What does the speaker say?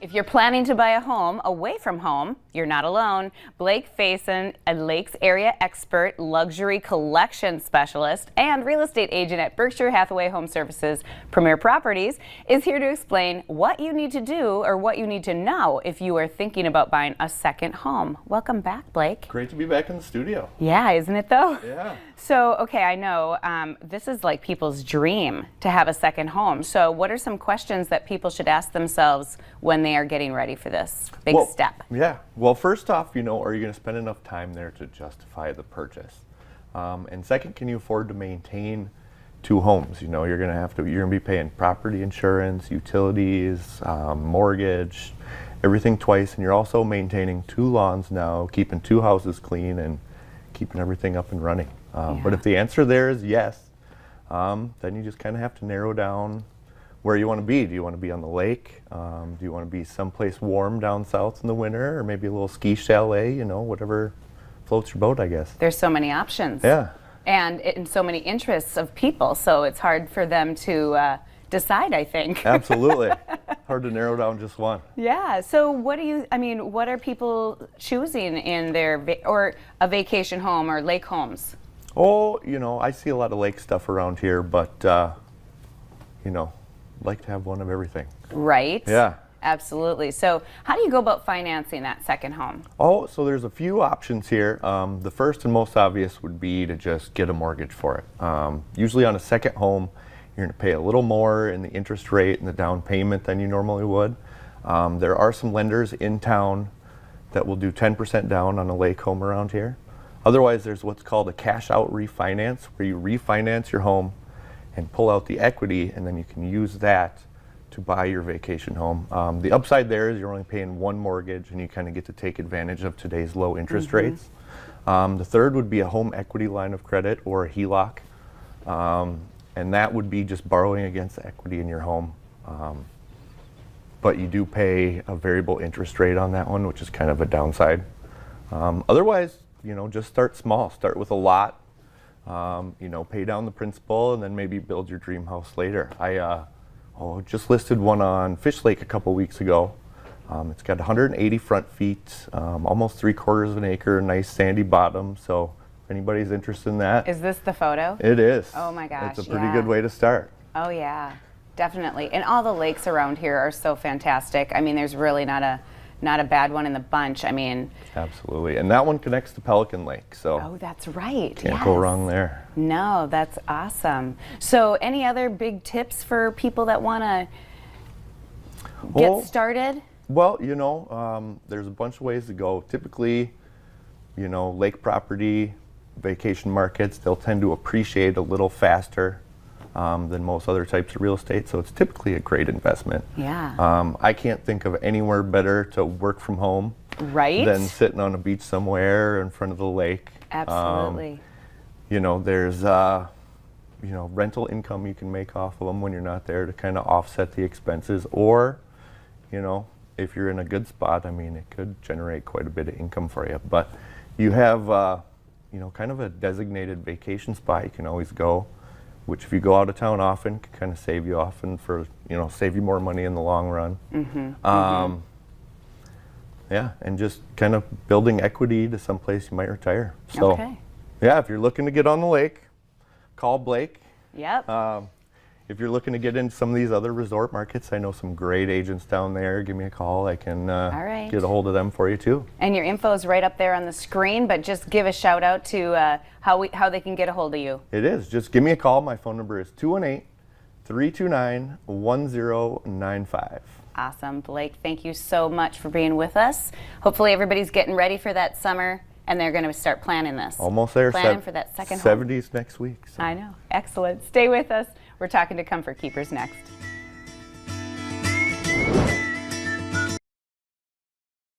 If you're planning to buy a home away from home, you're not alone. Blake Fason, a Lakes area expert, luxury collection specialist, and real estate agent at Berkshire Hathaway Home Services Premier Properties, is here to explain what you need to do or what you need to know if you are thinking about buying a second home. Welcome back, Blake. Great to be back in the studio. Yeah, isn't it though? Yeah. So, okay, I know this is like people's dream to have a second home. So what are some questions that people should ask themselves when they are getting ready for this big step? Yeah. Well, first off, are you going to spend enough time there to justify the purchase? And second, can you afford to maintain two homes? You're going to be paying property insurance, utilities, mortgage, everything twice, and you're also maintaining two lawns now, keeping two houses clean, and keeping everything up and running. But if the answer there is yes, then you just kind of have to narrow down where you want to be. Do you want to be on the lake? Do you want to be someplace warm down south in the winter, or maybe a little ski chalet, whatever floats your boat, I guess. There's so many options. Yeah. And so many interests of people, so it's hard for them to decide, I think. Absolutely. Hard to narrow down just one. Yeah. So what are people choosing in their or a vacation home or lake homes? Oh, I see a lot of lake stuff around here, but like to have one of everything. Right. Yeah. Absolutely. So how do you go about financing that second home? Oh, so there's a few options here. The first and most obvious would be to just get a mortgage for it. Usually on a second home, you're going to pay a little more in the interest rate and the down payment than you normally would. There are some lenders in town that will do 10% down on a lake home around here. Otherwise, there's what's called a cash out refinance, where you refinance your home and pull out the equity, and then you can use that to buy your vacation home. The upside there is you're only paying one mortgage, and you kind of get to take advantage of today's low interest rates. The third would be a home equity line of credit, or a HELOC, and that would be just borrowing against the equity in your home. But you do pay a variable interest rate on that one, which is kind of a downside. Otherwise, just start small. Start with a lot. Pay down the principal, and then maybe build your dream house later. I just listed one on Fish Lake a couple weeks ago. It's got 180 front feet, almost 3/4 of an acre, nice sandy bottom. So if anybody's interested in that. Is this the photo? It is. Oh my gosh. It's a pretty good way to start. Oh yeah, definitely. And all the lakes around here are so fantastic. I mean, there's really not a bad one in the bunch. I mean, absolutely. And that one connects to Pelican Lake, so oh, that's right. Can't go wrong there. No, that's awesome. So any other big tips for people that want to get started? Well, there's a bunch of ways to go. Typically, lake property, vacation markets, they'll tend to appreciate a little faster than most other types of real estate, so it's typically a great investment. Yeah. I can't think of anywhere better to work from home than sitting on a beach somewhere in front of the lake. Absolutely. There's rental income you can make off of them when you're not there to kind of offset the expenses, or if you're in a good spot, it could generate quite a bit of income for you. But you have kind of a designated vacation spot you can always go, which if you go out of town often can kind of save you more money in the long run. Yeah, and just kind of building equity to someplace you might retire. So, yeah, if you're looking to get on the lake, call Blake. Yep. If you're looking to get into some of these other resort markets, I know some great agents down there. Give me a call. I can get a hold of them for you too. And your info is right up there on the screen, but just give a shout out to how they can get a hold of you. It is. Just give me a call. My phone number is 218-329-1095. Awesome. Blake, thank you so much for being with us. Hopefully everybody's getting ready for that summer, and they're going to start planning this. Almost there. Planning for that second home. 70s next week. So. I know. Excellent. Stay with us. We're talking to Comfort Keepers next.